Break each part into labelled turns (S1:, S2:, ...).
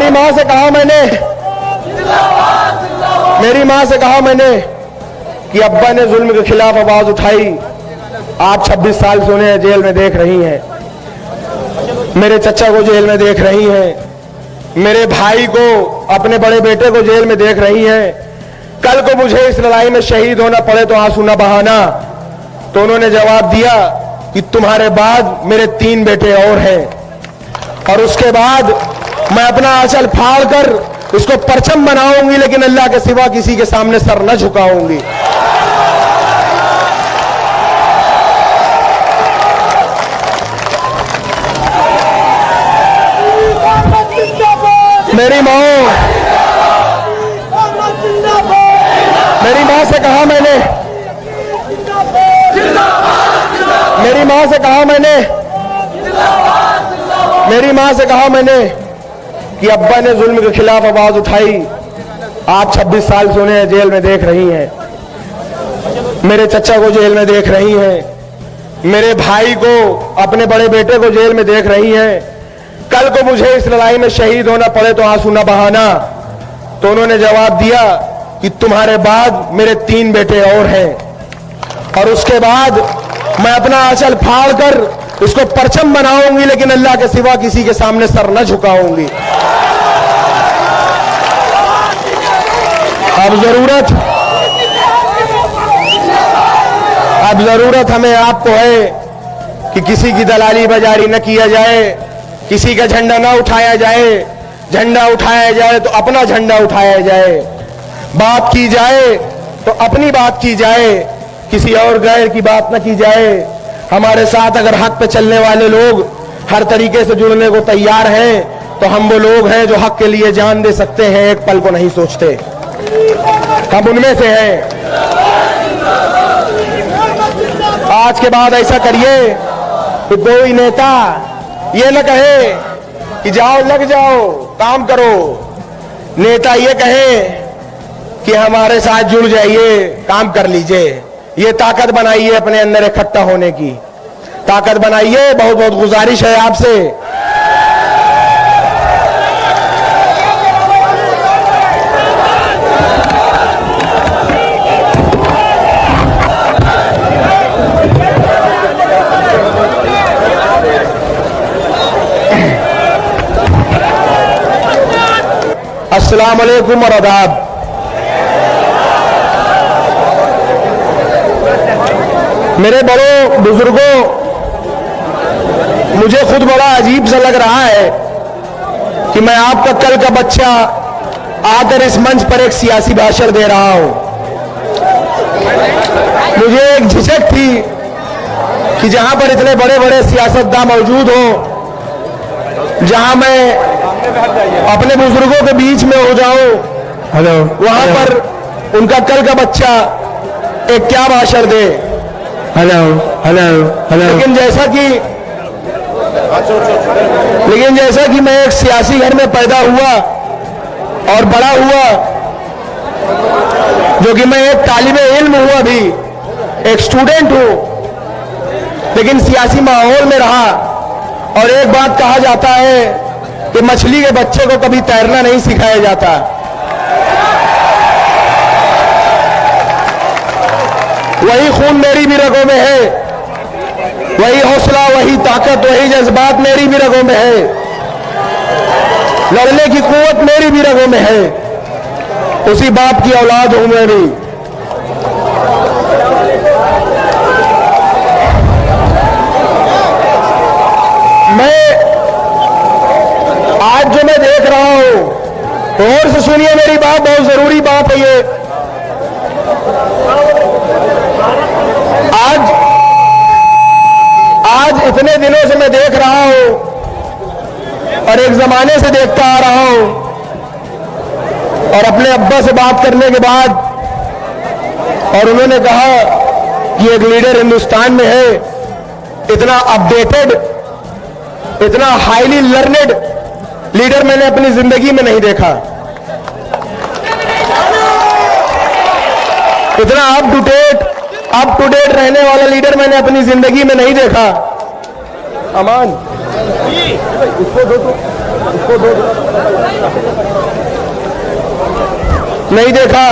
S1: मेरी माँ से कहा मैंने कि अब्बा ने जुल्म के खिलाफ आवाज उठाई। आज 26 साल से उन्हें जेल में देख रही हैं, मेरे चचा को जेल में देख रही हैं, मेरे भाई को, अपने बड़े बेटे को जेल में देख रही हैं। कल को मुझे इस लड़ाई में शहीद होना पड़े तो आंसू न बहाना। तो उन्होंने जवाब दिया कि तुम्हारे बाद मेरे 3 बेटे और हैं, और उसके बाद मैं अपना आंचल फाड़ कर उसको परचम बनाऊंगी, लेकिन अल्लाह के सिवा किसी के सामने सर न झुकाऊंगी। मेरी माँ से कहा मैंने कि अब्बा ने जुल्म के खिलाफ आवाज उठाई। आज 26 साल से उन्हें जेल में देख रही हैं, मेरे चचा को जेल में देख रही हैं, मेरे भाई को, अपने बड़े बेटे को जेल में देख रही हैं। कल को मुझे इस लड़ाई में शहीद होना पड़े तो आंसू न बहाना। तो उन्होंने जवाब दिया कि तुम्हारे बाद मेरे 3 बेटे और हैं, और उसके बाद मैं अपना आंचल फाड़ कर उसको परचम बनाऊंगी, लेकिन अल्लाह के सिवा किसी के सामने सर न झुकाऊंगी। अब जरूरत हमें आपको है कि किसी की दलाली बाजारी न किया जाए, किसी का झंडा ना उठाया जाए। झंडा उठाया जाए तो अपना झंडा उठाया जाए, बात की जाए तो अपनी बात की जाए, किसी और गैर की बात न की जाए। हमारे साथ अगर हक पे चलने वाले लोग हर तरीके से जुड़ने को तैयार हैं, तो हम वो लोग हैं जो हक के लिए जान दे सकते हैं, एक पल को नहीं सोचते। हम उनमें से हैं। आज के बाद ऐसा करिए कि कोई नेता ये न कहे कि जाओ लग जाओ काम करो, नेता ये कहे कि हमारे साथ जुड़ जाइए, काम कर लीजिए। ये ताकत बनाइए, अपने अंदर इकट्ठा होने की ताकत बनाइए। बहुत बहुत गुजारिश है आपसे। अस्सलाम वालेकुम और आदाब। मेरे बड़ों बुजुर्गों, मुझे खुद बड़ा अजीब सा लग रहा है कि मैं आपका कल का बच्चा आकर इस मंच पर एक सियासी भाषण दे रहा हूं। मुझे एक झिझक थी कि जहां पर इतने बड़े बड़े सियासतदान मौजूद हों, जहां मैं अपने बुजुर्गों के बीच में हो जाऊं, वहां पर उनका कल का बच्चा एक क्या भाषण दे। Hello hello hello. लेकिन जैसा कि मैं एक सियासी घर में पैदा हुआ और बड़ा हुआ, जो कि मैं एक तालिबे इल्म हूं, अभी एक स्टूडेंट हूं, लेकिन सियासी माहौल में रहा। और एक बात कहा जाता है कि मछली के बच्चे को कभी तैरना नहीं सिखाया जाता। वही खून मेरी भी रगों में है, वही हौसला, वही ताकत, वही जज्बात मेरी भी रगों में है, लड़ने की कुव्वत मेरी भी रगों में है। उसी बाप की औलाद हूं मैं भी। मैं आज जो मैं देख रहा हूं, गौर से सुनिए मेरी बात, बहुत जरूरी बात है ये। आज इतने दिनों से मैं देख रहा हूं और एक जमाने से देखता आ रहा हूं, और अपने अब्बा से बात करने के बाद, और उन्होंने कहा कि एक लीडर हिंदुस्तान में है, इतना अपडेटेड, इतना हाईली लर्नेड लीडर मैंने अपनी जिंदगी में नहीं देखा। इतना अप टू डेट रहने वाला लीडर मैंने अपनी जिंदगी में नहीं देखा। अमान इसको दो तो। नहीं देखा।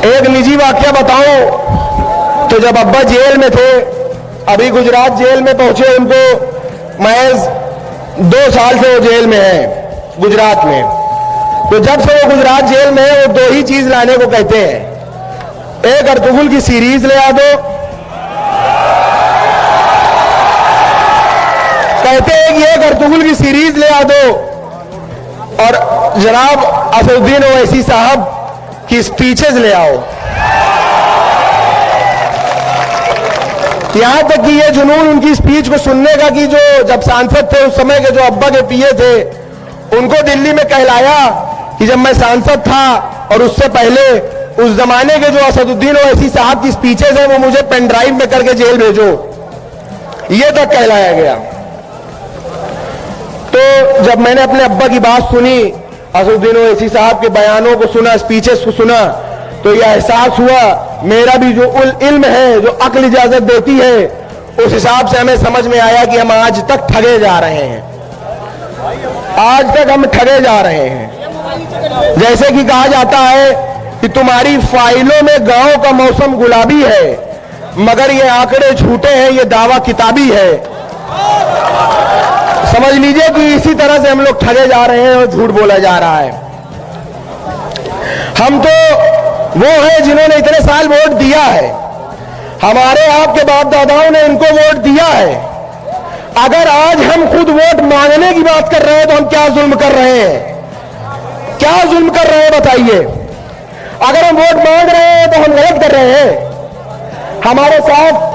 S1: एक निजी वाकया बताऊं तो जब अब्बा जेल में थे, अभी गुजरात जेल में पहुंचे, उनको महज 2 साल से वो जेल में है गुजरात में। तो जब से वो गुजरात जेल में है, वो 2 ही चीज लाने को कहते हैं। एक अर्तुगरुल की सीरीज ले आ दो, कहते हैं कि एक अर्तुगरुल की सीरीज ले आ दो, और जनाब असदुद्दीन ओवैसी साहब की स्पीचेस ले आओ। यहां तक कि ये जुनून उनकी स्पीच को सुनने का कि जो जब सांसद थे उस समय के जो अब्बा के पीए थे, उनको दिल्ली में कहलाया कि जब मैं सांसद था और उससे पहले उस जमाने के जो असदुद्दीन ओवैसी साहब की स्पीचेस हैं वो मुझे पेन ड्राइव में करके जेल भेजो, ये तक कहलाया गया। तो जब मैंने अपने अब्बा की बात सुनी, असदुद्दीन ओवैसी साहब के बयानों को सुना, स्पीचेस को सुना, तो यह एहसास हुआ मेरा भी जो इल्म है, जो अक्ल इजाजत देती है, उस हिसाब से हमें समझ में आया कि हम आज तक ठगे जा रहे हैं, आज तक हम ठगे जा रहे हैं। जैसे कि कहा जाता है कि तुम्हारी फाइलों में गांव का मौसम गुलाबी है, मगर ये आंकड़े झूठे हैं, ये दावा किताबी है। समझ लीजिए कि इसी तरह से हम लोग ठगे जा रहे हैं और झूठ बोला जा रहा है। हम तो वो हैं जिन्होंने इतने साल वोट दिया है, हमारे आपके बाप दादाओं ने इनको वोट दिया है। अगर आज हम खुद वोट मांगने की बात कर रहे हैं तो हम क्या जुल्म कर रहे हैं, क्या जुल्म कर रहे हैं बताइए। अगर हम वोट मांग रहे हैं तो हम गलत कर रहे हैं। हमारे साथ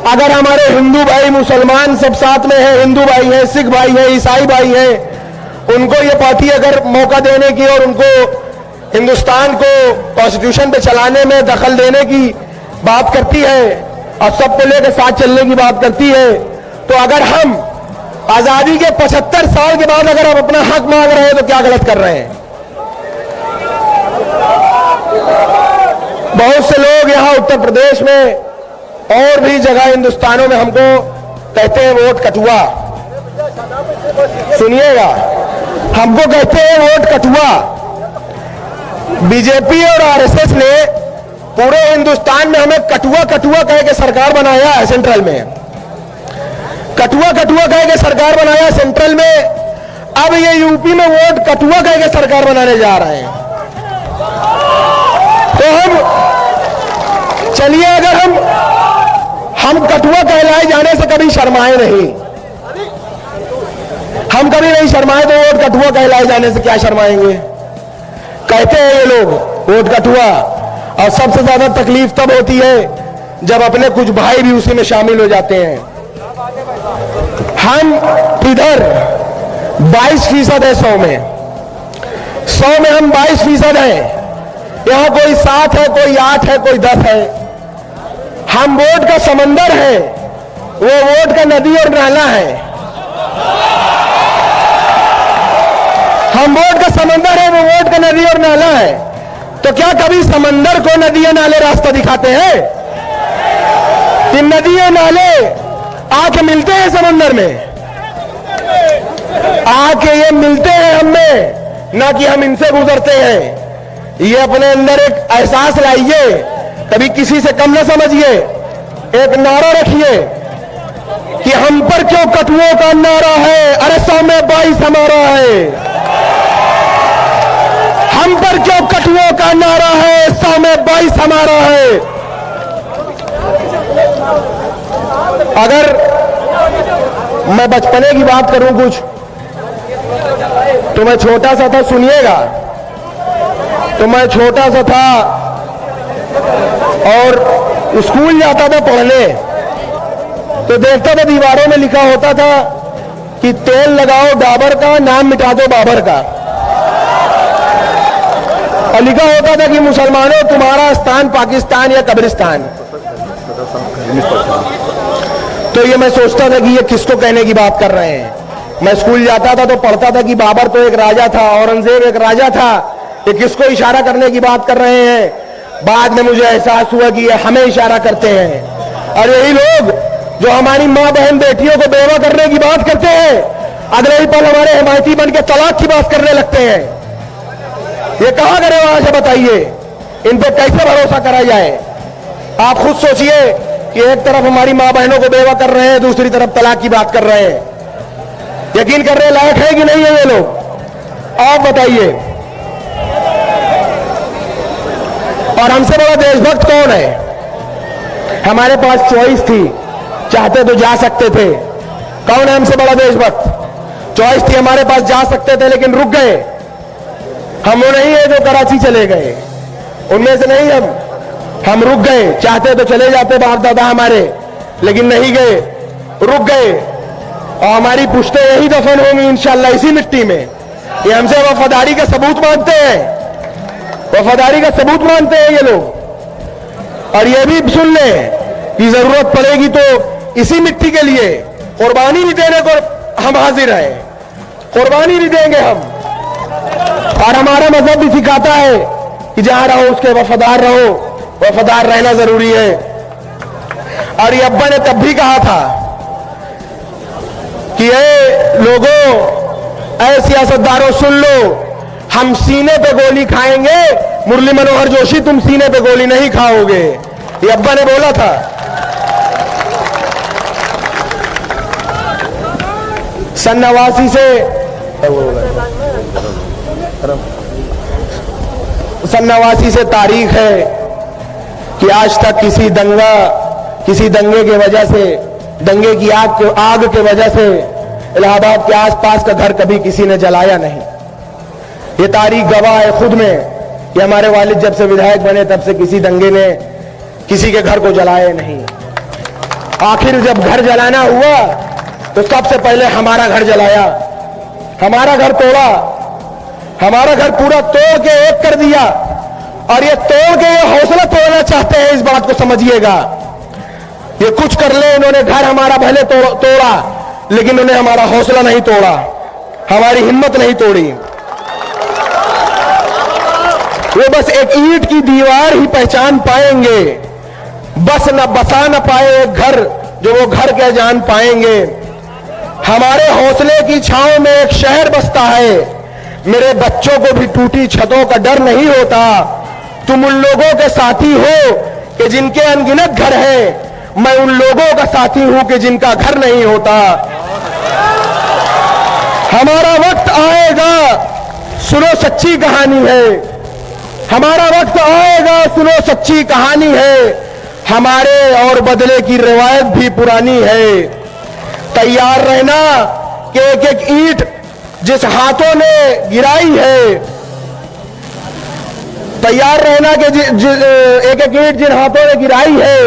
S1: अगर हमारे हिंदू भाई, मुसलमान सब साथ में हैं, हिंदू भाई हैं, सिख भाई हैं, ईसाई भाई हैं, उनको ये पार्टी अगर मौका देने की और उनको हिंदुस्तान को कॉन्स्टिट्यूशन पे चलाने में दखल देने की बात करती है और सबको लेकर साथ चलने की बात करती है, तो अगर हम आजादी के 75 साल के बाद अगर हम अपना हक मांग रहे हैं तो क्या गलत कर रहे हैं। बहुत से लोग यहां उत्तर प्रदेश में और भी जगह हिंदुस्तानों में हमको कहते हैं वोट कटुआ। सुनिएगा, हमको कहते हैं वोट कटुआ। बीजेपी और आरएसएस ने पूरे हिंदुस्तान में हमें कटुआ कटुआ कह के सरकार बनाया है सेंट्रल में, कटुआ कटुआ कह के सरकार बनाया सेंट्रल में। अब ये यूपी में वोट कटुआ कह के सरकार बनाने जा रहे हैं। तो हम चलिए, अगर हम कटुआ कहलाए जाने से कभी शर्माए नहीं, हम कभी नहीं शर्माए, तो वोट कटुआ कहलाए जाने से क्या शर्माएंगे। कहते हैं ये लोग वोट कटुआ, और सबसे ज्यादा तकलीफ तब होती है जब अपने कुछ भाई भी उसी में शामिल हो जाते हैं। हम इधर 22% है 100 में, 100 में हम 22% हैं। यहां कोई 7 है, कोई 8 है, कोई 10 है। हम वोट का समंदर है, वो वोट का नदी और नाला है। हम वोट का समंदर है, वो वोट का नदी और नाला है। तो क्या कभी समंदर को नदी और नाले रास्ता दिखाते हैं? कि नदी और नाले आके मिलते हैं समंदर में, आके ये मिलते हैं हमें, ना कि हम इनसे गुजरते हैं। ये अपने अंदर एक एहसास लाइए, कभी किसी से कम ना समझिए। एक नारा रखिए कि हम पर क्यों कटुओं का नारा है, अरे 100 में 22 हमारा है। हम पर क्यों कटुओं का नारा है, 100 में 22 हमारा है। अगर मैं बचपने की बात करूं कुछ, तो मैं छोटा सा था, सुनिएगा। तो मैं छोटा सा था और स्कूल जाता था पढ़ने, तो देखता था दीवारों में लिखा होता था कि तेल लगाओ डाबर का, नाम मिटा दो बाबर का। और लिखा होता था कि मुसलमानों तुम्हारा स्थान पाकिस्तान या कब्रिस्तान। तो ये मैं सोचता था कि ये किसको कहने की बात कर रहे हैं। मैं स्कूल जाता था तो पढ़ता था कि बाबर तो एक राजा था, औरंगजेब एक राजा था, ये किसको इशारा करने की बात कर रहे हैं। बाद में मुझे एहसास हुआ कि ये हमें इशारा करते हैं। और यही लोग जो हमारी मां बहन बेटियों को बेवा करने की बात करते हैं, अगले ही पल हमारे हिमायती बन के तलाक की बात करने लगते हैं। ये कहां करे वहां से बताइए, इन पे कैसे भरोसा करा जाए? आप खुद सोचिए कि एक तरफ हमारी मां बहनों को बेवा कर रहे हैं, दूसरी तरफ तलाक की बात कर रहे हैं। यकीन करने लायक है कि नहीं है ये लोग? आप बताइए। और हमसे बड़ा देशभक्त कौन है? हमारे पास चॉइस थी, चाहते तो जा सकते थे। कौन है हमसे बड़ा देशभक्त? चॉइस थी, हमारे पास जा सकते थे लेकिन रुक गए। हम वो नहीं है जो कराची चले गए, उनमें से नहीं हम रुक गए। चाहते तो चले जाते बाप दादा हमारे, लेकिन नहीं गए, रुक गए। और हमारी पुश्तें यही दफन होंगी इंशाअल्लाह इसी मिट्टी में। ये हमसे वफादारी का सबूत मानते हैं, वफादारी का सबूत मानते हैं ये लोग। और ये भी सुन ले कि जरूरत पड़ेगी तो इसी मिट्टी के लिए कुर्बानी भी देने को हम हाजिर हैं, कुर्बानी भी देंगे हम। और हमारा मजहब भी सिखाता है कि जहां रहो उसके वफादार रहो, वफादार रहना जरूरी है। और ये अब्बा ने तब भी कहा था कि ये लोगों, ऐ सियासतदारों सुन लो, हम सीने पे गोली खाएंगे, मुरली मनोहर जोशी तुम सीने पे गोली नहीं खाओगे। ये अब्बा ने बोला था। सन 89 से तारीख है कि आज तक किसी दंगे के वजह से, दंगे की आग के वजह से इलाहाबाद के आसपास का घर कभी किसी ने जलाया नहीं। ये तारीख गवाह है खुद में कि हमारे वालिद जब से विधायक बने तब से किसी दंगे ने किसी के घर को जलाया नहीं। आखिर जब घर जलाना हुआ तो सबसे पहले हमारा घर जलाया, हमारा घर तोड़ा, हमारा घर पूरा तोड़ के एक कर दिया। और ये तोड़ के ये हौसला तोड़ना चाहते हैं, इस बात को समझिएगा। ये कुछ कर ले, इन्होंने घर हमारा भले तोड़ा लेकिन उन्हें हमारा हौसला नहीं तोड़ा, हमारी हिम्मत नहीं तोड़ी। वो बस एक ईंट की दीवार ही पहचान पाएंगे, बस न बसा न पाए एक घर जो वो घर के जान पाएंगे। हमारे हौसले की छांव में एक शहर बसता है, मेरे बच्चों को भी टूटी छतों का डर नहीं होता। तुम उन लोगों के साथी हो कि जिनके अनगिनत घर है, मैं उन लोगों का साथी हूं कि जिनका घर नहीं होता। हमारा वक्त आएगा, सुनो सच्ची कहानी है, हमारा वक्त आएगा, सुनो सच्ची कहानी है। हमारे और बदले की रिवायत भी पुरानी है। तैयार रहना कि एक एक ईंट जिस हाथों ने गिराई है, तैयार रहना कि एक एक ईंट जिन हाथों ने गिराई है,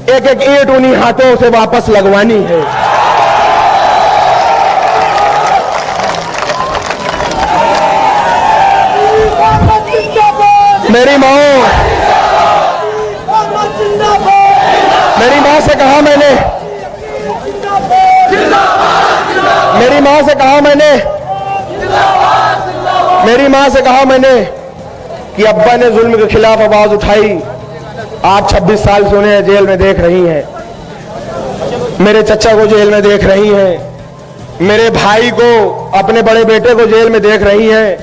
S1: एक एक ईंट उन्हीं हाथों से वापस लगवानी है। मेरी मां से कहा मैंने, मेरी मां से कहा मैंने कि अब्बा ने जुल्म के खिलाफ आवाज उठाई, आप 26 साल से उन्हें जेल में देख रही हैं, मेरे चचा को जेल में देख रही हैं, मेरे भाई को, अपने बड़े बेटे को जेल में देख रही हैं।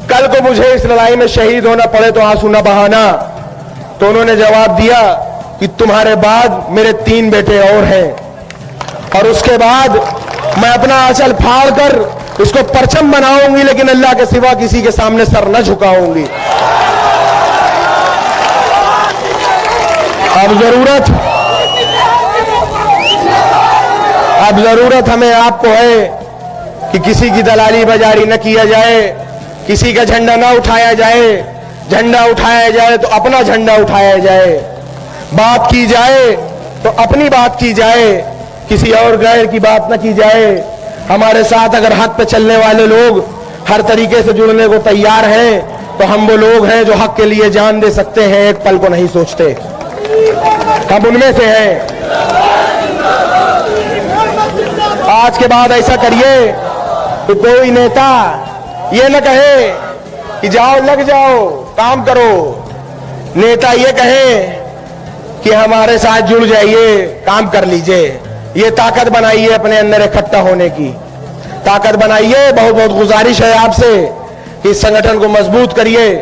S1: कल को मुझे इस लड़ाई में शहीद होना पड़े तो आंसू न बहाना। तो उन्होंने जवाब दिया कि तुम्हारे बाद मेरे 3 बेटे और हैं, और उसके बाद मैं अपना आंचल फाड़ कर इसको परचम बनाऊंगी, लेकिन अल्लाह के सिवा किसी के सामने सर न झुकाऊंगी। अब जरूरत हमें आपको है कि किसी की दलाली बाजारी न किया जाए, किसी का झंडा ना उठाया जाए। झंडा उठाया जाए तो अपना झंडा उठाया जाए, बात की जाए तो अपनी बात की जाए, किसी और गैर की बात न की जाए। हमारे साथ अगर हक पे चलने वाले लोग हर तरीके से जुड़ने को तैयार हैं तो हम वो लोग हैं जो हक के लिए जान दे सकते हैं, एक पल को नहीं सोचते। हम उनमें से हैं। आज के बाद ऐसा करिए तो कोई नेता ये न कहे कि जाओ लग जाओ काम करो, नेता ये कहे कि हमारे साथ जुड़ जाइए, काम कर लीजिए। ये ताकत बनाइए अपने अंदर इकट्ठा होने की। ताकत बनाइए। बहुत बहुत गुजारिश है आपसे कि इस संगठन को मजबूत करिए।